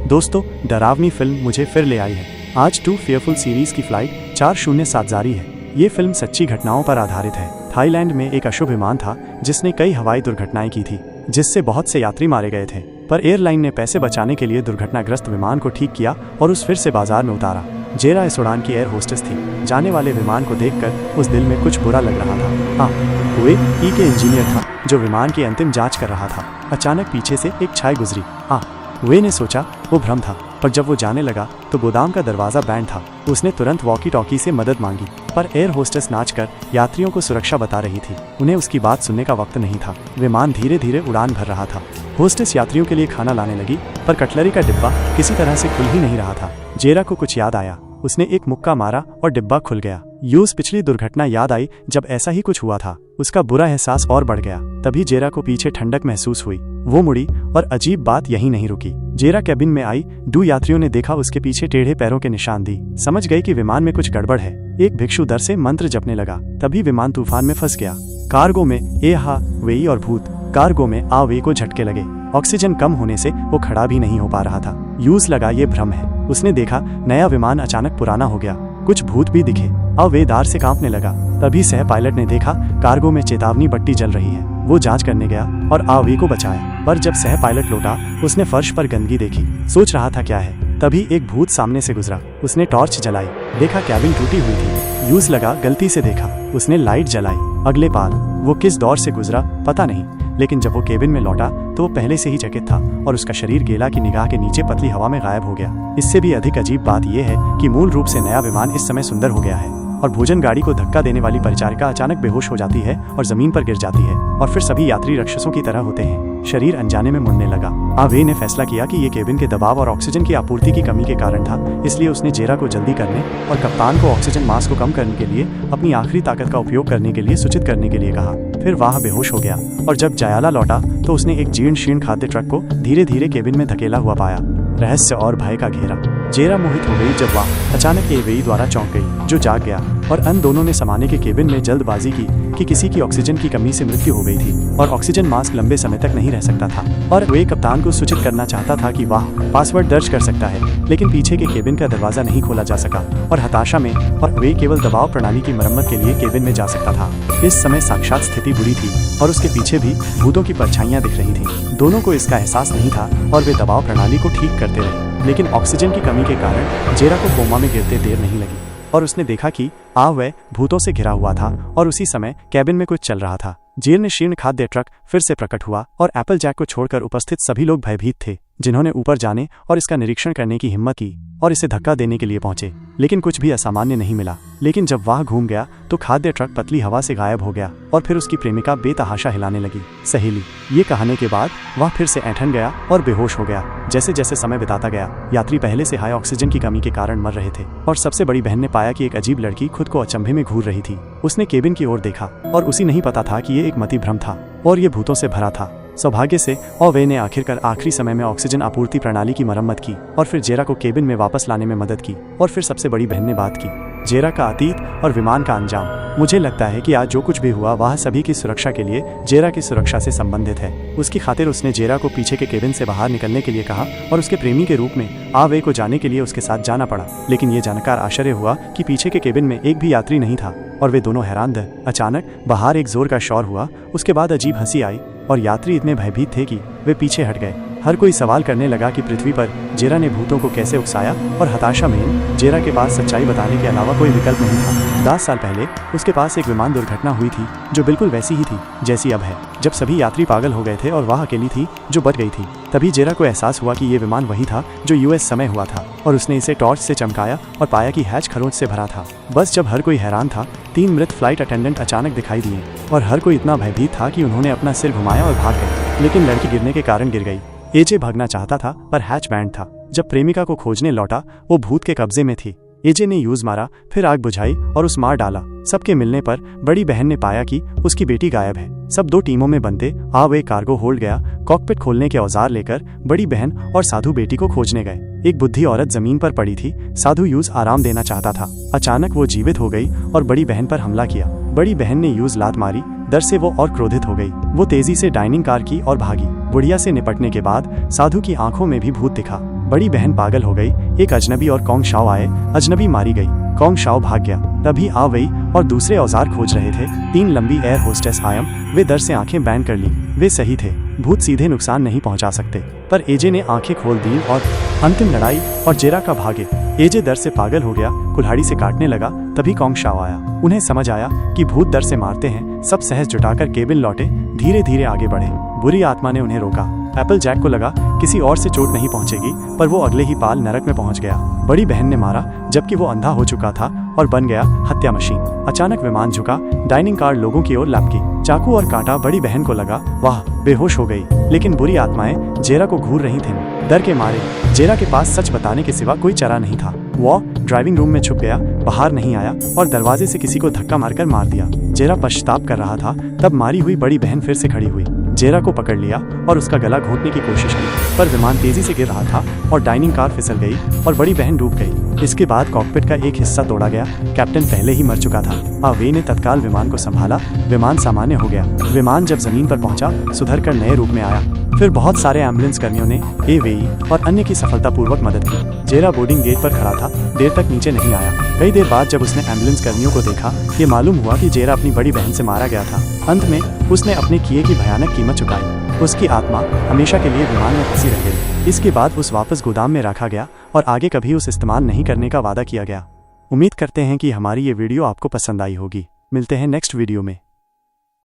दोस्तों, डरावनी फिल्म मुझे फिर ले आई है। आज टू फेयरफुल सीरीज की फ्लाइट 407 जारी है। ये फिल्म सच्ची घटनाओं पर आधारित है। थाईलैंड में एक अशुभ विमान था जिसने कई हवाई दुर्घटनाएं की थी, जिससे बहुत से यात्री मारे गए थे। पर एयरलाइन ने पैसे बचाने के लिए दुर्घटनाग्रस्त विमान को ठीक किया और उस फिर से बाजार में उतारा। जेरा इस उड़ान की एयर होस्टेस थी। जाने वाले विमान को देखकर उस दिल में कुछ बुरा लग रहा था। हाँ, वे ई के इंजीनियर था जो विमान की अंतिम जांच कर रहा था। अचानक पीछे से एक छाई गुजरी। हाँ, वे ने सोचा वो भ्रम था, पर जब वो जाने लगा तो गोदाम का दरवाजा बैंड था। उसने तुरंत वॉकी टॉकी से मदद मांगी, पर एयर होस्टेस नाचकर यात्रियों को सुरक्षा बता रही थी। उन्हें उसकी बात सुनने का वक्त नहीं था। विमान धीरे धीरे उड़ान भर रहा था। होस्टेस यात्रियों के लिए खाना लाने लगी, पर कटलरी का डिब्बा किसी तरह से खुल ही नहीं रहा था। जेरा को कुछ याद आया। उसने एक मुक्का मारा और डिब्बा खुल गया। यूज पिछली दुर्घटना याद आई जब ऐसा ही कुछ हुआ था। उसका बुरा एहसास और बढ़ गया। तभी जेरा को पीछे ठंडक महसूस हुई। वो मुड़ी और अजीब बात यहीं नहीं रुकी। जेरा कैबिन में आई। 2 यात्रियों ने देखा उसके पीछे टेढ़े पैरों के निशान दी। समझ गई कि विमान में कुछ गड़बड़ है। एक भिक्षु दर से मंत्र जपने लगा। तभी विमान तूफान में फंस गया। कार्गो में ए हा वेई और भूत। कार्गो में आ वे को झटके लगे। ऑक्सीजन कम होने से वो खड़ा भी नहीं हो पा रहा था। यूज लगा ये भ्रम है। उसने देखा नया विमान अचानक पुराना हो गया। कुछ भूत भी दिखे। अवेदार से कांपने लगा। तभी सह पायलट ने देखा कार्गो में चेतावनी बत्ती जल रही है। वो जांच करने गया और आवे को बचाया। पर जब सह पायलट लौटा, उसने फर्श पर गंदगी देखी। सोच रहा था क्या है, तभी एक भूत सामने से गुजरा। उसने टॉर्च जलाई। देखा कैबिन टूटी हुई थी। यूज लगा गलती से देखा। उसने लाइट जलाई। अगले पाल वो किस दौर से गुजरा पता नहीं, लेकिन जब वो केबिन में लौटा तो वो पहले से ही चकित था और उसका शरीर गेला की निगाह के नीचे पतली हवा में गायब हो गया। इससे भी अधिक अजीब बात यह है कि मूल रूप से नया विमान इस समय सुंदर हो गया है और भोजन गाड़ी को धक्का देने वाली परिचारिका अचानक बेहोश हो जाती है और जमीन पर गिर जाती है और फिर सभी यात्री राक्षसों की तरह होते हैं। शरीर अनजाने में मुड़ने लगा। आवे ने फैसला किया कि ये केबिन के दबाव और ऑक्सीजन की आपूर्ति की कमी के कारण था। इसलिए उसने जेरा को जल्दी करने और कप्तान को ऑक्सीजन मास्क को कम करने के लिए अपनी आखिरी ताकत का उपयोग करने के लिए सूचित करने के लिए कहा। फिर वह बेहोश हो गया और जब जयाला लौटा तो उसने एक जीर्ण शीर्ण खाद्य ट्रक को धीरे धीरे केबिन में धकेला हुआ पाया। रहस्य और भय का घेरा। जेरा मोहित हो गई जब वह अचानक एवेई द्वारा चौंक गई, जो जाग गया और अन दोनों ने समाने के केबिन में जल्दबाजी की कि किसी की ऑक्सीजन की कमी से मृत्यु हो गई थी और ऑक्सीजन मास्क लंबे समय तक नहीं रह सकता था। और वे कप्तान को सूचित करना चाहता था कि वह पासवर्ड दर्ज कर सकता है, लेकिन पीछे के केबिन का दरवाजा नहीं खोला जा सका और हताशा में और वे केवल दबाव प्रणाली की मरम्मत के लिए केबिन में जा सकता था। इस समय साक्षात स्थिति बुरी थी और उसके पीछे भी भूतों की परछाइयां दिख रही थी। दोनों को इसका एहसास नहीं था और वे दबाव प्रणाली को ठीक करते रहे, लेकिन ऑक्सीजन की कमी के कारण जेरा को कोमा में गिरते देर नहीं लगी और उसने देखा कि वह भूतों से घिरा हुआ था और उसी समय कैबिन में कुछ चल रहा था। जीर्ण शीर्ण खाद्य ट्रक फिर से प्रकट हुआ और एप्पल जैक को छोड़कर उपस्थित सभी लोग भयभीत थे, जिन्होंने ऊपर जाने और इसका निरीक्षण करने की हिम्मत की और इसे धक्का देने के लिए पहुंचे, लेकिन कुछ भी असामान्य नहीं मिला। लेकिन जब वह घूम गया तो खाद्य ट्रक पतली हवा से गायब हो गया और फिर उसकी प्रेमिका बेतहाशा हिलाने लगी। सहेली ये कहने के बाद वह फिर से ऐंठन गया और बेहोश हो गया। जैसे जैसे समय बिताता गया, यात्री पहले से हाई ऑक्सीजन की कमी के कारण मर रहे थे और सबसे बड़ी बहन ने पाया कि एक अजीब लड़की खुद को अचंभे में घूर रही थी। उसने केबिन की ओर देखा और उसे नहीं पता था कि ये एक मति भ्रम था और ये भूतों से भरा था। सौभाग्य से वे ने आखिरकार आखिरी समय में ऑक्सीजन आपूर्ति प्रणाली की मरम्मत की और फिर जेरा को केबिन में वापस लाने में मदद की। और फिर सबसे बड़ी बहन ने बात की, जेरा का अतीत और विमान का अंजाम। मुझे लगता है कि आज जो कुछ भी हुआ वह सभी की सुरक्षा के लिए जेरा की सुरक्षा से संबंधित है। उसकी खातिर उसने जेरा को पीछे के केबिन से बाहर निकलने के लिए कहा और उसके प्रेमी के रूप में आवे को जाने के लिए उसके साथ जाना पड़ा। लेकिन ये जानकर आश्चर्य हुआ कि पीछे के केबिन में एक भी यात्री नहीं था और वे दोनों हैरान थे। अचानक बाहर एक जोर का शोर हुआ। उसके बाद अजीब हंसी आई और यात्री इतने भयभीत थे कि वे पीछे हट गए। हर कोई सवाल करने लगा कि पृथ्वी पर जेरा ने भूतों को कैसे उकसाया और हताशा में जेरा के पास सच्चाई बताने के अलावा कोई विकल्प नहीं था। 10 साल पहले उसके पास एक विमान दुर्घटना हुई थी जो बिल्कुल वैसी ही थी जैसी अब है, जब सभी यात्री पागल हो गए थे और वह अकेली थी जो बच गई थी। तभी जेरा को एहसास हुआ कि ये विमान वही था जो यूएस समय हुआ था और उसने इसे टॉर्च से चमकाया और पाया कि हैच खरोंच से भरा था। बस जब हर कोई हैरान था, 3 मृत फ्लाइट अटेंडेंट अचानक दिखाई दिए और हर कोई इतना भयभीत था कि उन्होंने अपना सिर घुमाया और भाग गए। लेकिन लड़की गिरने के कारण गिर गई। एजे भागना चाहता था पर हैच बैंड था। जब प्रेमिका को खोजने लौटा वो भूत के कब्जे में थी। एजे ने यूज मारा, फिर आग बुझाई और उस मार डाला। सबके मिलने पर बड़ी बहन ने पाया कि उसकी बेटी गायब है। सब 2 टीमों में बनते वे कार्गो होल्ड गया। कॉकपिट खोलने के औजार लेकर बड़ी बहन और साधु बेटी को खोजने गए। एक बुद्धि औरत जमीन पर पड़ी थी। साधु यूज आराम देना चाहता था। अचानक वो जीवित हो गई और बड़ी बहन पर हमला किया। बड़ी बहन ने यूज लात मारी। डर से वो और क्रोधित हो गई। वो तेजी से डाइनिंग कार की और भागी। बुढ़िया से निपटने के बाद साधु की आंखों में भी भूत दिखा। बड़ी बहन पागल हो गई। एक अजनबी और कॉन्ग शाओ आए। अजनबी मारी गई। कॉन्ग शाओ भाग गया। तभी आ वई और दूसरे औजार खोज रहे थे। 3 लंबी एयर होस्टेस आयम। वे डर से आंखें बैंड कर ली। वे सही थे, भूत सीधे नुकसान नहीं पहुंचा सकते। पर एजे ने आंखें खोल दी और अंतिम लड़ाई और जेरा का भागे। एजे डर से पागल हो गया, कुल्हाड़ी से काटने लगा। तभी कॉन्ग शाओ आया। उन्हें समझ आया कि भूत डर से मारते हैं। सब सहज जुटाकर केबिन लौटे, धीरे धीरे आगे बढ़े। बुरी आत्मा ने उन्हें रोका। एप्पल जैक को लगा किसी और से चोट नहीं पहुंचेगी, पर वो अगले ही पाल नरक में पहुंच गया। बड़ी बहन ने मारा जबकि वो अंधा हो चुका था और बन गया हत्या मशीन। अचानक विमान झुका। डाइनिंग कार लोगों की ओर लपकी। चाकू और कांटा बड़ी बहन को लगा। वाह, बेहोश हो गई। लेकिन बुरी आत्माएं जेरा को घूर रही थीं। डर के मारे जेरा के पास सच बताने के सिवा कोई चारा नहीं था। वो ड्राइविंग रूम में छुप गया, बाहर नहीं आया और दरवाजे से किसी को धक्का मारकर मार दिया। जेरा पश्चाताप कर रहा था। तब मारी हुई बड़ी बहन फिर से खड़ी हुई। जेरा को पकड़ लिया और उसका गला घोंटने की कोशिश की, पर विमान तेजी से गिर रहा था और डाइनिंग कार फिसल गई और बड़ी बहन डूब गई। इसके बाद कॉकपिट का एक हिस्सा तोड़ा गया। कैप्टन पहले ही मर चुका था। आवे ने तत्काल विमान को संभाला। विमान सामान्य हो गया। विमान जब जमीन पर पहुंचा, सुधर कर नए रूप में आया। फिर बहुत सारे एम्बुलेंस कर्मियों ने एवेई और अन्य की सफलतापूर्वक मदद की। जेरा बोर्डिंग गेट पर खड़ा था, देर तक नीचे नहीं आया। कई देर बाद जब उसने एम्बुलेंस कर्मियों को देखा, ये मालूम हुआ कि जेरा अपनी बड़ी बहन से मारा गया था। अंत में उसने अपने किए की भयानक कीमत चुकाई। उसकी आत्मा हमेशा के लिए विमान में फंसी रह गई। इसके बाद उस वापस गोदाम में रखा गया और आगे कभी उस इस्तेमाल नहीं करने का वादा किया गया। उम्मीद करते हैं कि हमारी ये वीडियो आपको पसंद आई होगी। मिलते हैं नेक्स्ट वीडियो में।